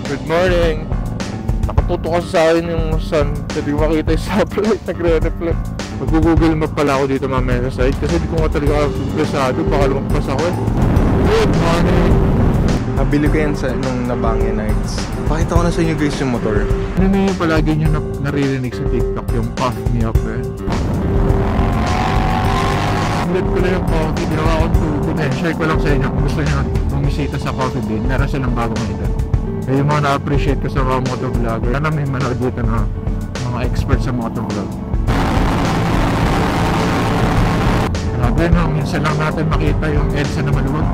Good morning. Nakatutok kasi sa akin yung sun. Hindi ko makita yung stoplight. Nagre-reflect. Mag-google map pala ako dito mamaya sa side. Kasi hindi ko nga talaga interesado. Baka lumagpas ako eh. Good morning. Nabili ko yan sa nung Nabangya Nights. Pakita ko na sa inyo guys yung motor. Ano na yung palagi nyo naririnig sa TikTok? Yung puff me up eh. Ulit ko na yung coffee. Ginawa ko to. Share ko lang sa inyo kung gusto nyo bumisita sa Coffee Bean. Meron silang bagong edit. Kaya yung mga na-appreciate ko sa mga motovlogger. Sana may manood dito na mga experts sa motovlog. Grabe no, minsan lang natin makita yung EDSA na maluwag.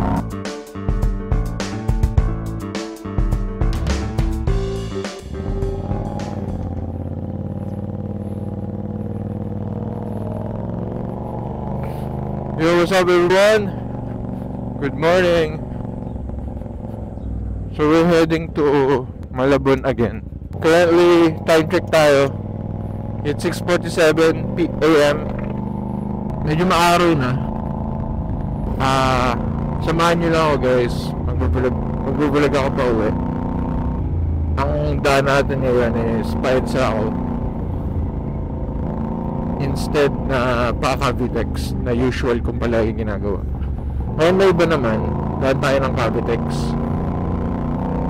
Yo, what's up everyone? Good morning. So we're heading to Malabon again. Currently, time check tayo. It's 6:47 AM. Medyo maaraw na. Samahan nyo lang ako guys. Magbubulag ako pa uwi. Ang daan natin ngayon is pa-EDSA ako. Instead na pa-Cavitex na usual kong palagi ginagawa. Ngayon may iba naman. Daan tayo ng Cavitex.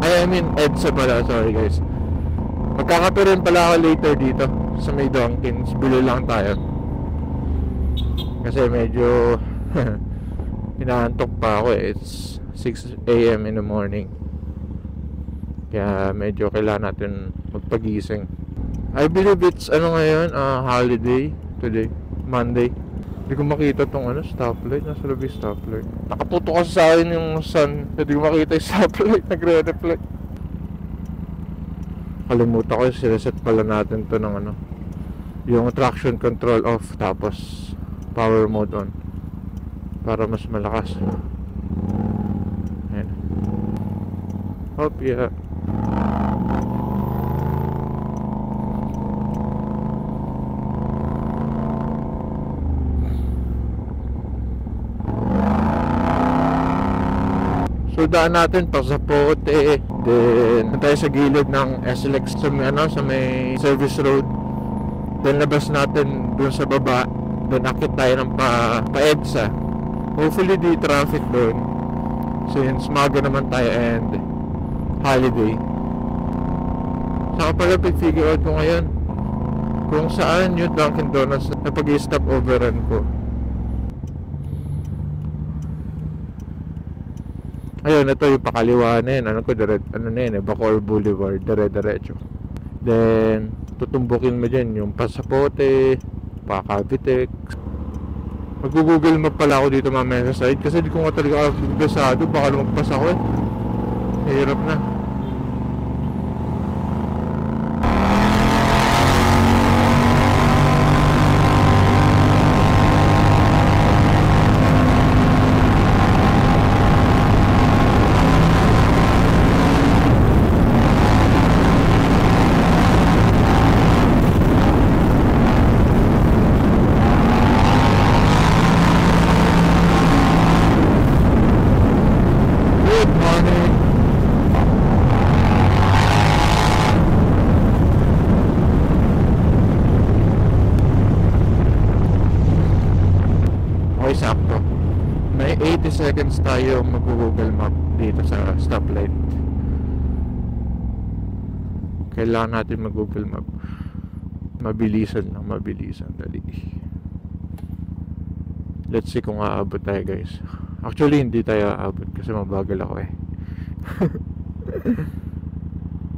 I mean EDSA pala, sorry guys. Magkakape rin pala ako later dito sa may Dunkin's. Bili lang tayo kasi medyo hinahantok pa ako eh. It's 6 AM in the morning. Kaya medyo kailangan natin magpagising. I believe it's ngayon, holiday today, Monday. Hindi ko makita tong stoplight. Nasa labi stoplight. Nakatutok kasi sa akin yung sun. Hindi ko makita yung stoplight. Nagre-reflect. Kalimutan ko, sineset pala natin to ng yung traction control off, tapos power mode on para mas malakas. Ayan. Hope yeah. So daan natin Pasapote, then tayo sa gilid ng SLX sa may service road. Then labas natin dun sa baba, then akit tayo ng pa-EDSA. Hopefully di traffic doon since maga naman tayo and holiday. Saka pala pag-figure out ko ngayon kung saan yung Dunkin Donuts na pag-i-stop overrun ko. Ayun, ito yung pakaliwa na yun. Bacoor Boulevard, dire-diretso. Then, tutumbukin mo dyan yung Pasapote, pa-Cavitex. Mag-google map pala ako dito mamaya sa side kasi di ko nga talaga interesado. Baka lumagpas ako eh. Hirap na. Sakto. May 80 seconds tayo mag-google map dito sa stoplight. Kailangan natin mag-google map. Mabilisan lang, mabilisan. Dali. Let's see kung aabot tayo guys. Actually hindi tayo aabot kasi mabagal ako eh.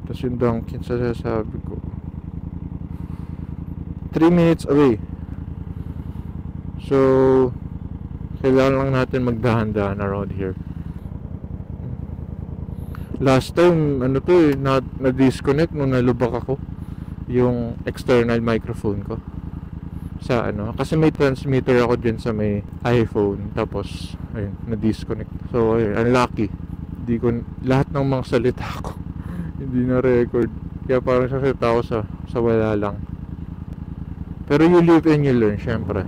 Tapos yung Dunkin sa sasabi ko 3 minutes away. So kailangan lang natin magdahan-dahan around here. Last time, na-disconnect nung nalubak ako yung external microphone ko sa kasi may transmitter ako dyan sa may iPhone, tapos ayun, na-disconnect. So ayun, unlucky. Hindi ko, lahat ng mga salita ko hindi na record. Kaya parang sasalita ako sa wala lang. Pero you live and you learn, syempre.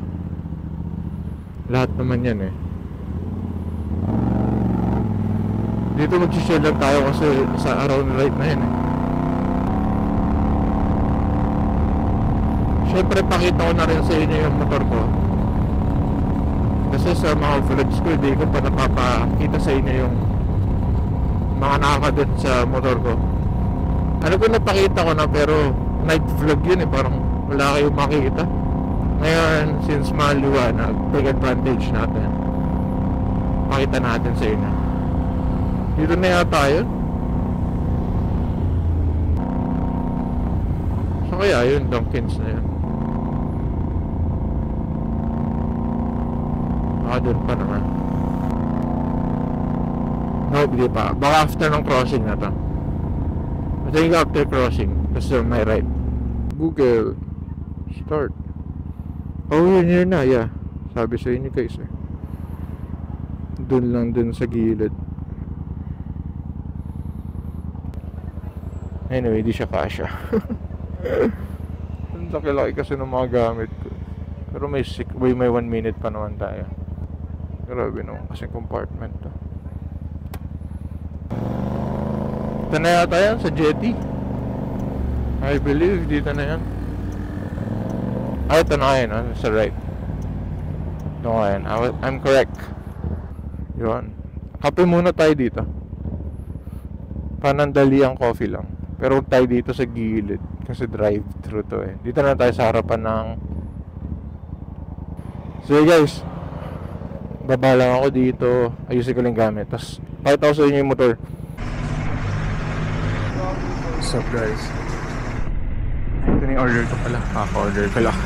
Lahat naman yan eh. Dito mag-share lang tayo kasi sa around right na yun eh. Siyempre pakita ko na rin sa inyo yung motor ko. Kasi sa mga vlogs ko, hindi ko pa napapakita sa inyo yung mga nakakabit sa motor ko. Ano ko napakita ko na, pero night vlog yun eh, parang wala kayong makikita. Ngayon, since maliwanag, take advantage natin. Pakita natin sa inyo. Dito na yata yun. So kaya yun, Dunkin's na yun. Baka dun pa naman. No, hindi pa. Baka after ng crossing na to. I think after crossing. Kasi on my right. Google. Start. Oh, yun na. Yeah. Sabi sa inyo guys eh. Dun lang dun sa gilid. Anyway, di siya kasha. Ang laki-laki kasi ng mga gamit ko. Pero may 1 minute pa naman tayo. Grabe naman kasi compartment to. Ito na yata yan sa jetty. I believe dito na yan. Ay, ito na yan, sa right. Ito nga yan. I'm correct. Yun. Kape muna tayo dito. Panandali ang coffee lang. Pero tayo dito sa gilid. Kasi drive-thru to eh. Dito na tayo sa harapan ng... So guys, baba lang ako dito. Ayusin ko lang gamit. Tapos pakita ko sa inyo yung motor. What's up guys? Ito na yung order ko pala. Kaka-order ko lang.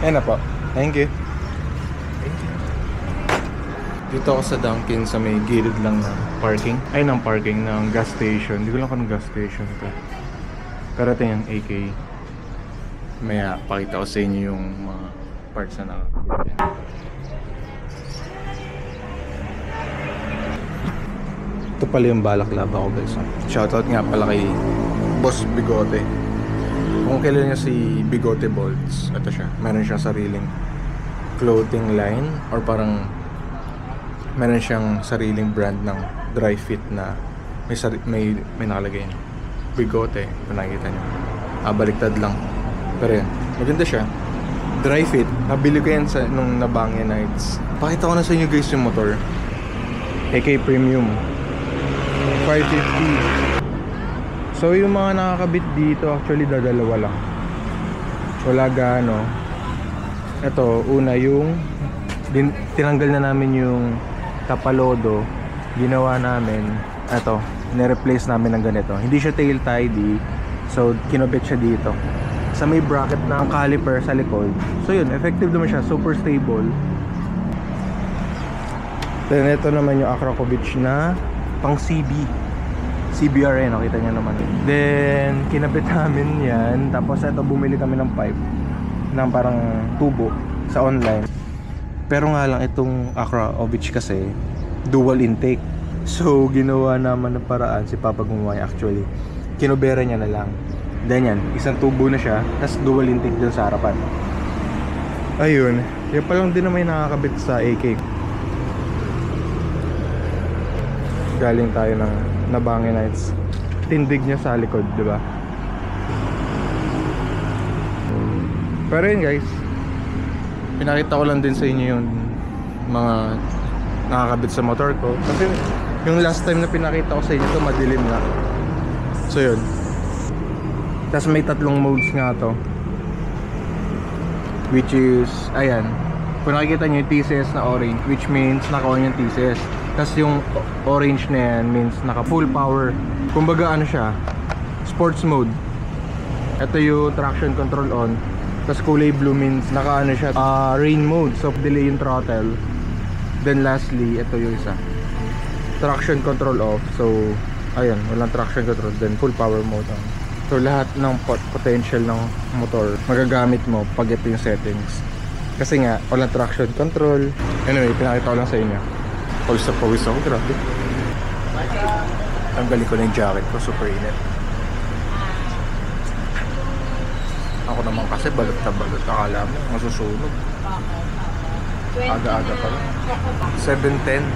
Ayan na po. Thank you. Dito ako sa Dunkin sa may gilid lang ng parking. Ay, ng parking ng gas station. Hindi ko lang kung gas station ito. Pero ito yung AK. Maya, pakita ko sa inyo yung mga parts na nakakabit. Ito pala yung balaklava ko guys. Shoutout nga pala kay Boss Bigote. Kung kailan niya si Bigote Bolts, ito siya. Meron siyang sariling clothing line or parang meron siyang sariling brand ng dry fit na may nakalagay yun. Bigote, kung nakikita nyo. Baliktad lang. Pero yan, maganda siya. Dry fit, nabili ko yan nung Nabangya Nights. Pakita ko na sa inyo guys yung motor. AK Premium 550. So yung mga nakakabit dito, actually dadalawa lang. Wala gaano. Ito, una yung tinanggal na namin yung tapalodo, ginawa namin ito, nireplace namin ng ganito. Hindi siya tail tidy, so kinobit siya dito sa may bracket ng caliper sa likod. So yun, effective naman siya, super stable. Then ito naman yung Akrapovic na pang CBR eh, nakita nyo naman. Then kinabit namin yan, tapos ito bumili kami ng pipe ng parang tubo sa online. Pero nga lang itong Akrapovic kasi dual intake. So ginawa naman ng paraan si Papa gumawa actually. Kinobera niya na lang. Then yan, isang tubo na siya, tapos dual intake dun sa harapan. Ayun, yung palang din naman nakakabit sa AK. Galing tayo ng Nabangya Nights. Tindig niya sa likod, di ba? Pero yun guys, pinakita ko lang din sa inyo yung mga nakakabit sa motor ko. Kasi yung last time na pinakita ko sa inyo to, madilim na. So yun. Tapos may tatlong modes nga to, which is, ayan, kung nakikita nyo yung TCS na orange, which means naka-on yung TCS. Tapos yung orange na yan means naka full power. Kumbaga ano siya, sports mode. Ito yung traction control on. Tapos kulay blue means naka ano siya, rain mode, so delay yung throttle. Then lastly, ito yung isa, traction control off. So ayun, walang traction control. Then full power mode on. So lahat ng potential ng motor magagamit mo pag ito yung settings. Kasi nga walang traction control. Anyway, pinakita ko lang sa inyo. Pawis na pawis ako, grabe. Tanggalin ko na yung jacket ko, super init. Ako naman kasi balot na balot. Akala mo masusunog. Aga-aga pa lang. 7:10.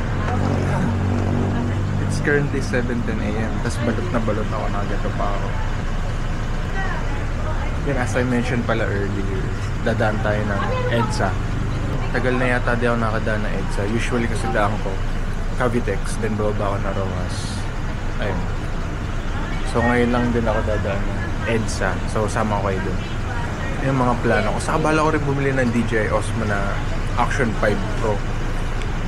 currently 7:10 a.m. Tapos balot na balot ako, nagato pa ako. Yan, as I mentioned pala earlier, dadaan tayo ng EDSA. Tagal na yata di ako nakadaan ng EDSA. Usually kasi daan ko Cavitex, then bababa ako na Rojas. Ayun. So ngayon lang din ako dadaan ng EDSA. So sama ko kayo dun. Yung mga plano ko. Saka bala ko rin bumili ng DJI Osmo na Action 5 Pro.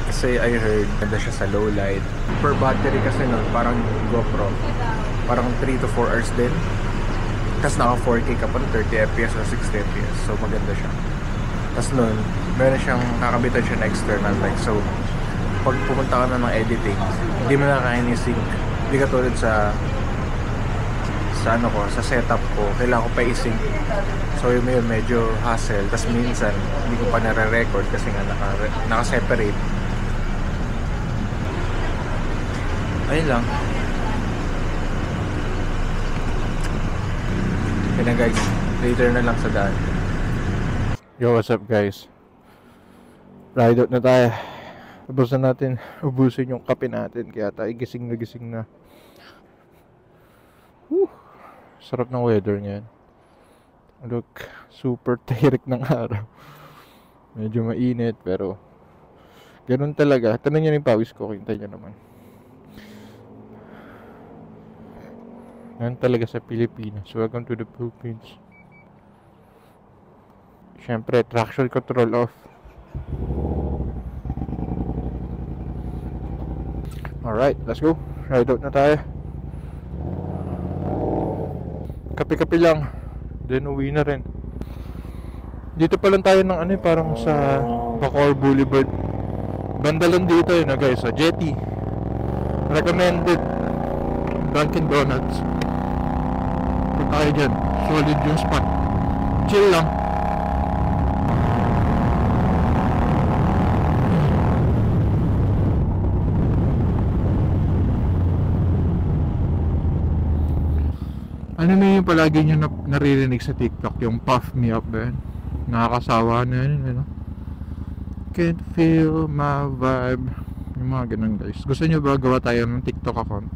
Kasi I heard ganda siya sa low light. Per battery kasi nun, parang GoPro. Parang 3 to 4 hours din. Tapos naka 4K ka pa, 30 fps o 60 fps. So maganda siya. Tapos nun, meron siyang nakabitan siya na external mic. So pag pumunta ka na ng editing, hindi mo na kaya ni-sync. Hindi ka tulad sa setup ko. Kailangan ko pa i-sync. So yun medyo hassle. Tapos minsan, hindi ko pa nare-record kasi nga naka-separate. Ayun lang. Kaya guys, later na lang sa daan. Yo, what's up guys? Ride out na tayo. Tapos na natin ubusin yung kape natin. Kaya tayo gising na. Whew. Sarap ng weather ngayon. Look, super tirik ng araw. Medyo mainit pero ganun talaga. Tanong nyo yung pawis ko, kita nyo naman. Ganun talaga sa Pilipinas. Welcome to the Philippines. Siyempre, traction control off. Alright, let's go. Ride out na tayo. Kape-kape lang. Then uwi na rin. Dito pa lang tayo ng parang sa Bacoor Boulevard. Banda lang dito yun guys, sa Jetty. Recommended Dunkin Donuts. Punta kayo dyan. Solid yung spot. Chill lang. Ano na yung palagi nyo naririnig sa TikTok? Yung puff me up ba yun? Nakakasawa na yun, Can't feel my vibe. Yung mga ganun guys. Gusto nyo ba gawa tayo ng TikTok account?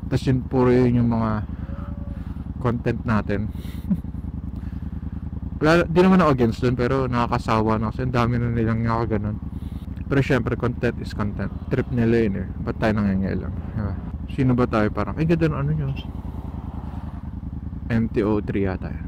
Tapos yun puro yun yung mga content natin. Di naman ako against dun, pero nakakasawa na kasi ang dami na nilang nakaganon. Pero syempre content is content. Trip nila yun Ba't tayo nangyayang? Diba? Sino ba tayo parang ganda ng ano nyo? MTO3 yata yan.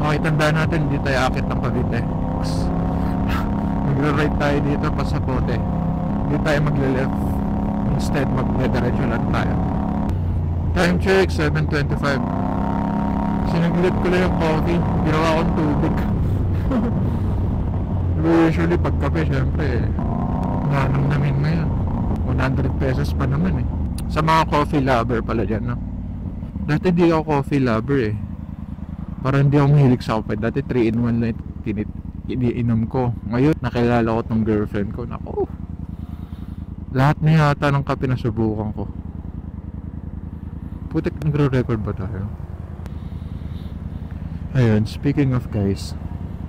Okay, tandaan natin hindi tayo akit ng Cavite. Magre-right tayo dito pa sa Pote. Hindi tayo magle-left. Instead magle-diretso lang tayo. Time check 7:25. Sinaglit ko lang yung coffee. Ginawa akong tubig. Usually pag kape syempre nanang namin ngayon 100 pesos pa naman sa mga coffee lover pala dyan, no? Dati di ako coffee lover parang hindi ako mahilig sa kape. Dati 3-in-1 lang iniinom ko. Ngayon nakilala ko tong girlfriend ko. Naku, lahat na yata ng kape na subukan ko. Putik, nagre-record ba tayo? Ayun, speaking of guys,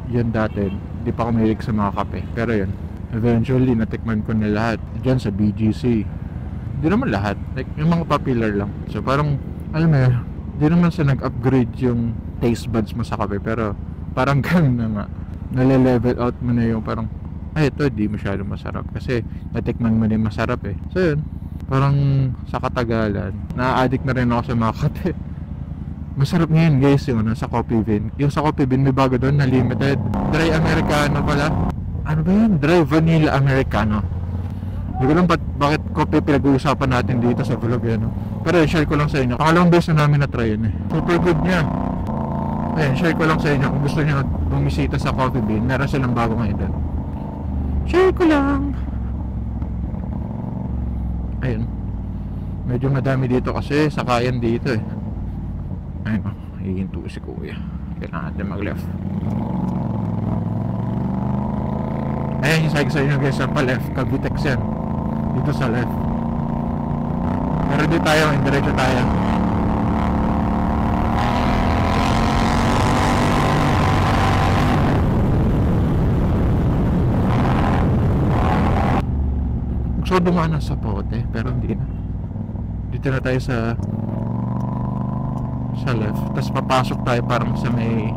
yun dati, di pa ako mahilig sa mga kape. Pero yun, eventually, natikman ko na lahat. Diyan sa BGC. Di naman lahat. Like, yung mga popular lang. So, parang, alam mo yun, di naman sa nag-upgrade yung taste buds mo sa kape. Pero, parang ganun na nga. Nale-level out mo na yung parang, ay, ito, di masyado masarap. Kasi, natikman mo na yung masarap eh. So, yun. Parang, sa katagalan, na-addict na rin ako sa mga kape. Masarap ngayon guys yung sa Coffee Bean. Yung sa Coffee Bean may bago doon na limited. Dry Americano pala. Ano ba yun? Dry Vanilla Americano. Hindi ko lang bakit coffee pinag-uusapan natin dito sa vlog yan. No? Pero share ko lang sa inyo. Pangalawang beses na namin na-try yun eh. Super good niya. Ayan, share ko lang sa inyo. Kung gusto nyo bumisita sa Coffee Bean, meron silang bago ngayon doon. Share ko lang. Ayun. Medyo madami dito kasi sakayan dito eh. Ayun o, hihinto si kuya. Kailangan natin mag-left. Ayan yung sabi sa inyo guys, sa pa-left, Cavitex yan. Dito sa left. Pero di tayo, indiretso tayo. Gusto ko dumaan sa Pote, pero hindi na. Dito na tayo sa left, tapos papasok tayo parang sa may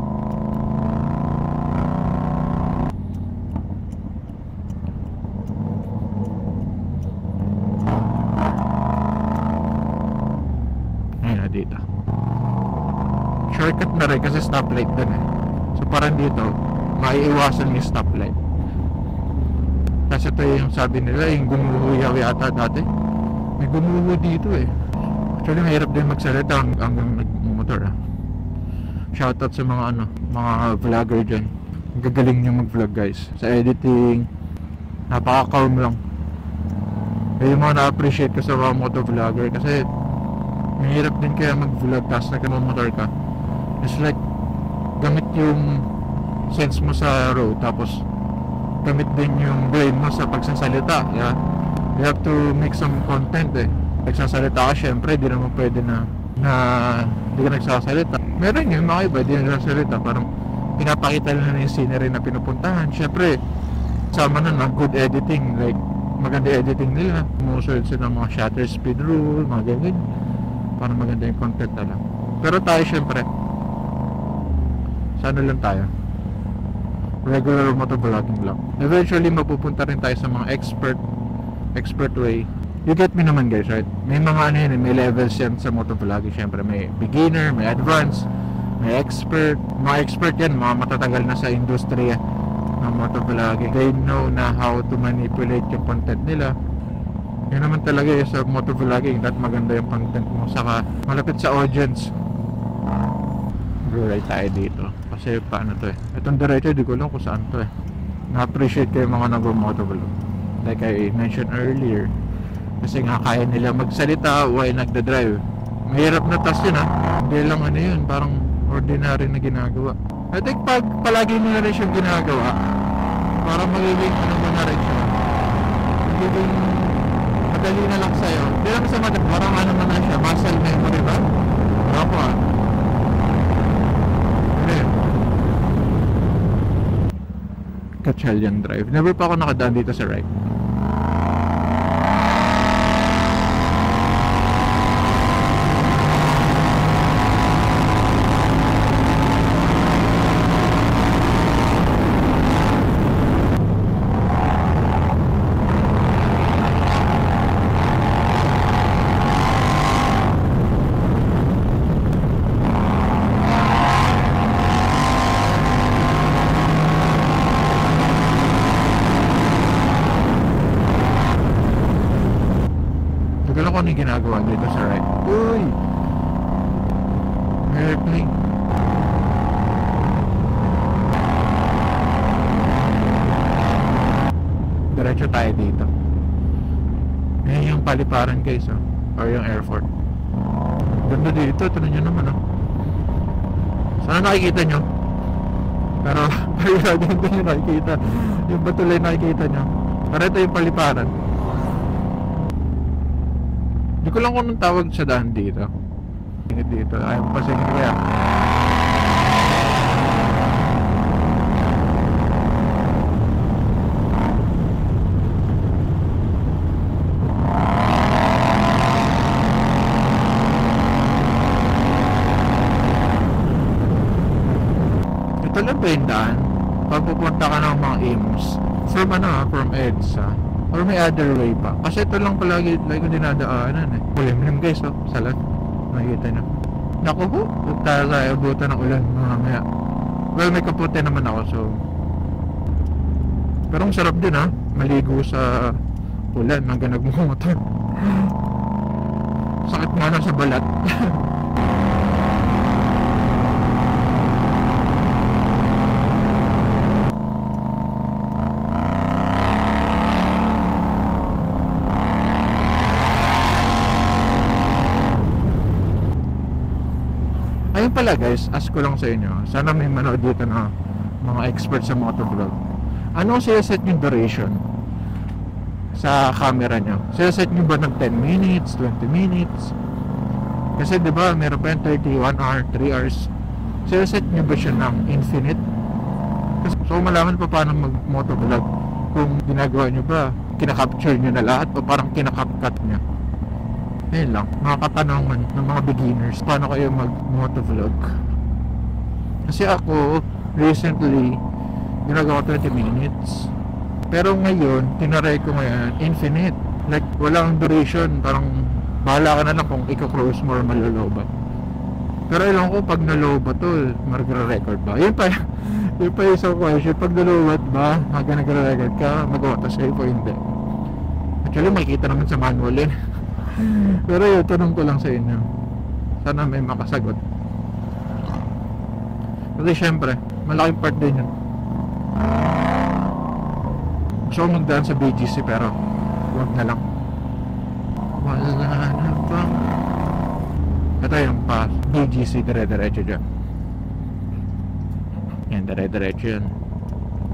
ayun na dito. Shortcut na rin kasi stoplight dun eh. So parang dito maiiwasan yung stoplight. Kasi ito yung sabi nila yung gumuhuyaw yata dati. May gumuhu dito eh. Actually mahirap din magsalita hanggang nagmumotor ah. Shoutout sa mga mga vlogger dyan. Gagaling nyo mag-vlog guys. Sa editing, napaka-calm lang. Yung mga na-appreciate ko sa mga motovlogger kasi mahirap din kaya mag-vlog tapos nagkamotor ka. It's like gamit yung sense mo sa road tapos gamit din yung brain mo sa pagsasalita. Yeah? You have to make some content eh. Nagsasalita ka, syempre, di naman pwede na di ka nagsasalita. Meron yung mga iba, di na nagsasalita. Parang pinapakita na yung scenery na pinupuntahan. Syempre, sama na good editing. Like, maganda editing nila. Umusunod sila ng mga shutter speed rule, mga ganyan. Parang maganda yung content na lang. Pero tayo, syempre, sa ano lang tayo? Regular motovlogging lang. Eventually, mapupunta rin tayo sa mga expert way. You get me naman guys, right? May mga ano yun, may levels yan sa motovlogging. Syempre may beginner, may advanced, may expert. Mga expert yan, mga matatagal na sa industriya ng motovlogging. They know na how to manipulate yung content nila. Yun naman talaga yung sa motovlogging, that maganda yung content mo, saka malapit sa audience. Bro, right tayo dito. Kasi paano to eh. Itong diretso, di ko lang kung saan to eh. Na-appreciate ko yung mga nag-motovlog. Like I mentioned earlier. Kasi nga kaya nila magsalita while nagda-drive. Mahirap na task yun ha. Hindi lang ano yun, parang ordinary na ginagawa. I think pag palagi mo na rin siyang ginagawa, parang magiging ano mo na rin siya. Magiging madali na lang sa'yo. Hindi lang sa madali, parang ano mo na siya, muscle memory ba? Ako ah. Okay. Gatchalian Drive. Never pa ako nakadaan dito sa right. Ano yung ginagawa dito sa right? Uy! Airplane. Diretso tayo dito. Ayan yung paliparan guys oh. Or yung airport. Ganda dito, ito nyo naman oh. Sana nakikita nyo. Pero parang hindi nyo nakikita. Yung batulay nakikita nyo. Pero ito yung paliparan. Hindi ko lang kung anong tawag sa daan dito. Dito. Ayaw pasingin kaya. Saan ba yung daan? Pag pupunta ka ng mga IMS from EDSA, or may other way pa? Kasi ito lang palagi like ko dinadaanan eh. Kulimlim guys, oh, salat. Makikita nyo. Naku ho, huwag tayo abutan ng ulan mamaya. Well, may kapote naman ako, so pero ang sarap din ha, maligo sa ulan hanggang nagmumotor. Sakit nga lang sa balat. Ayun pala guys, ask ko lang sa inyo, sana may manood dito na mga experts sa motovlog. Ano ang sineset yung duration sa camera nyo? Sineset nyo ba ng 10 minutes, 20 minutes? Kasi diba meron pa yung 31 hour, 3 hours. Sineset nyo ba siya ng infinite? Kasi, so malaman pa paano mag motovlog kung ginagawa nyo ba, kinakapture nyo na lahat o parang kinakapcut nyo. Ayun lang, mga katanungan ng mga beginners, paano kayo mag motovlog? Kasi ako recently ginagawa 20 minutes, pero ngayon tinaray ko ngayon infinite, like walang duration, parang bahala ka na lang kung i-close mo or malolobat. Pero alam ko pag nalobat to, magre-record ba? Yun pa yung isang question, pag nalobat ba hanggang nagre-record ka, mag-auto save o hindi? Actually makikita naman sa manual yun. Pero yun, tanong ko lang sa inyo, sana may makasagot. Kasi syempre malaking part din yun. Gusto ko magdaan sa BGC pero huwag na lang. Wala na bang ito yung pa BGC, dire-diretso dyan. Yan, dire-diretso yan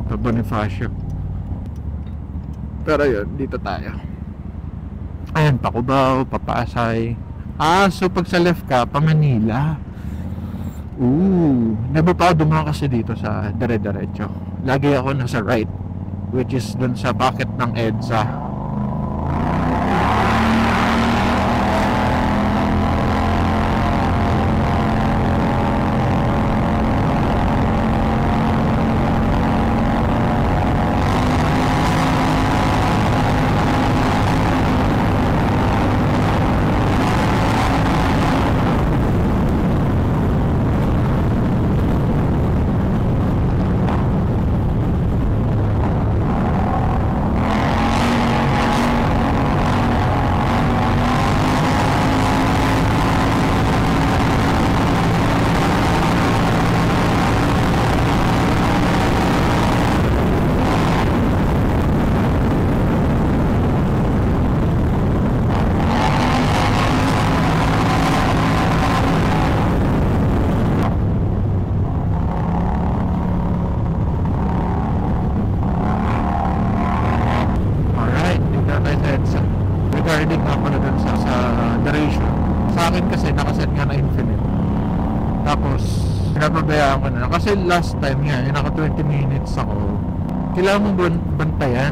pa Bonifacio. Pero yun, dito tayo. Ayan, pa Cubao, pa Pasay. So pag sa left ka, pa Manila. Never pa ako dumaan kasi dito sa dire-diretso. Lagi ako nasa right, which is dun sa pocket ng EDSA. Regarding nga pala dun sa duration, sa akin kasi nakaset nga na infinite, tapos pinapabayaan ko na kasi last time nga naka 20 minutes ako. Kailangan mong bantayan,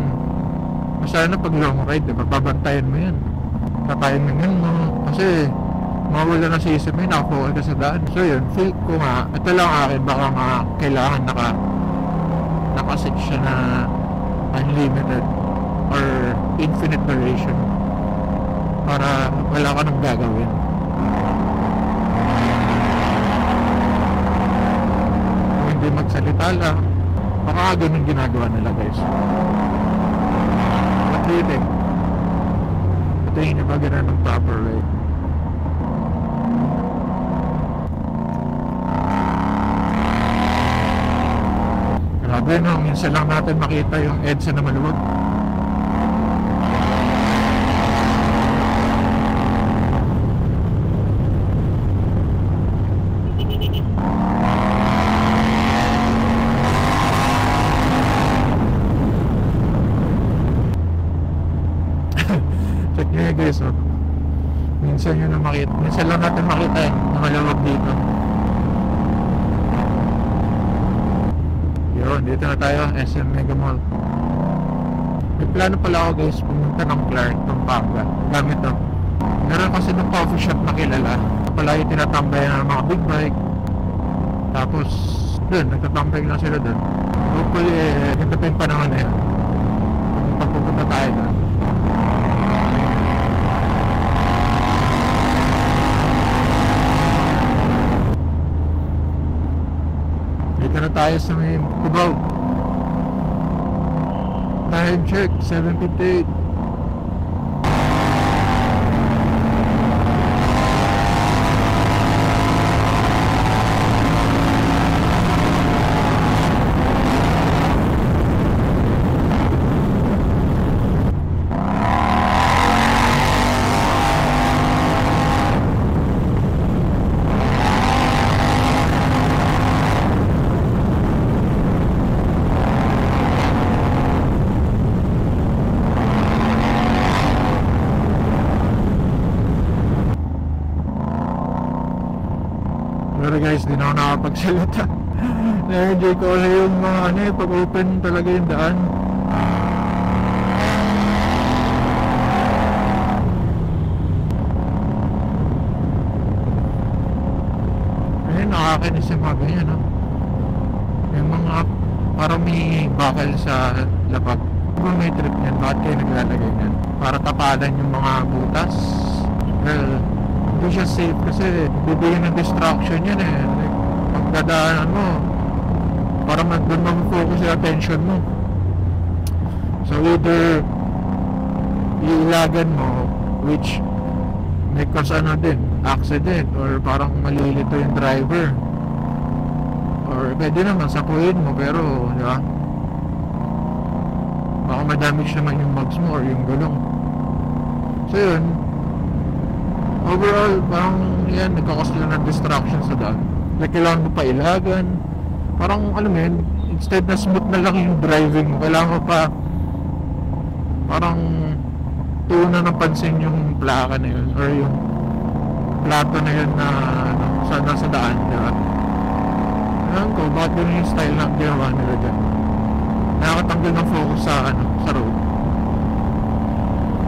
masyado na pag long ride, diba? Babantayan mo yan, tatayin mo kasi mawala na sa isip mo, nakafocus ka sa daan. So yun, feel ko nga, ito lang akin, baka nga kailangan nakaset siya na unlimited or infinite duration para wala ka nang gagawin. Kung hindi magsalita lang, baka ganun ginagawa nila guys. But really, patayin niyo ba ganun ng proper way? Grabe no, minsan lang natin makita yung EDSA na maluwag. Check nyo yun guys, oh. Minsan yun na makita, minsan lang natin makita eh, na maluwag dito. Yun, dito na tayo, SM Mega Mall. May plano pala ako guys, pumunta ng Clark, Pampanga, gamit to. Meron kasi ng coffee shop na kilala, palagi tinatambayan ng mga big bike. Tapos Doon, nagtatamping lang sila doon. Hopefully, ganito pa yung panahon na yan. Pagpupunta tayo doon. Dito na tayo sa may Cubao. Time check, 7:58. Pero guys, di na ako nakapagsalita. Na-enjoy ko ulit yung mga pag-open talaga yung daan. Ayun, nakakainis yung mga ganyan, no? Yung mga parang may bakal sa lapag. Kung may trip yan, bakit kayo naglalagay yan? Para tapalan yung mga butas. Well, hindi siya safe kasi bibigyan ng distraction yan eh. Like, pagdadaanan mo, para doon mag-focus yung attention mo. So either iilagan mo, which may cause din, accident, or parang malilito yung driver, or pwede naman sakuhin mo, pero di ba, baka madamage naman yung mags mo or yung gulong. So yun, overall, parang yan, nagkakos lang ng distraction sa daan. Like, kailangan mo pa ilagan. Parang, alam mo yun, instead na smooth na lang yung driving mo, kailangan mo pa parang tuunan ng pansin yung plaka na yun or yung plato na yun na nasa daan, di ba? Alam ko, bakit yun yung style na ginawa nila dyan? Nakakatanggal ng focus sa road.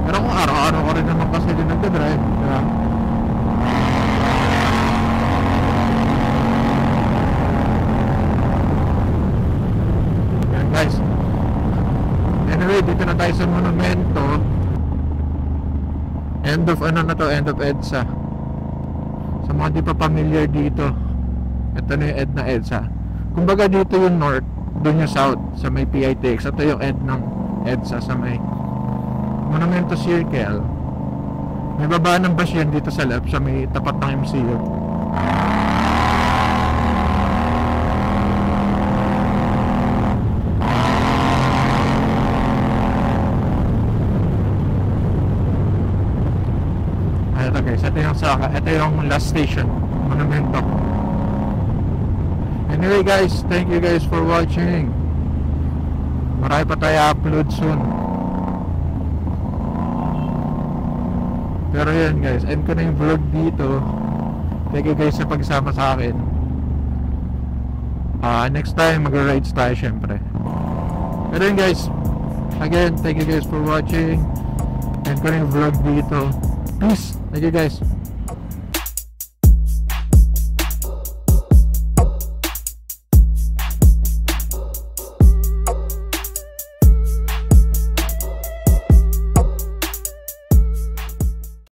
Pero kung araw-araw ko rin naman kasi din nagdadrive, di ba? Yan guys. Anyway, dito na tayo sa monumento. End of End of EDSA. Sa mga di pa familiar dito, ito na yung na EDSA. Kumbaga dito yung north, doon yung south sa may PITX. Ito yung end ng EDSA sa may Monumento Circle. May baba ng bus yan dito sa left sa may tapat ng MCU. Ito guys, ito yung last station, Monumento. Anyway guys, thank you guys for watching. Marami pa tayo upload soon. Pero yan guys, end ko na yung vlog dito. Thank you guys sa pagsama sa akin. Next time mag-rides tayo syempre. Pero yun guys, again, thank you guys for watching. End ko na yung vlog dito. Peace. Thank you guys.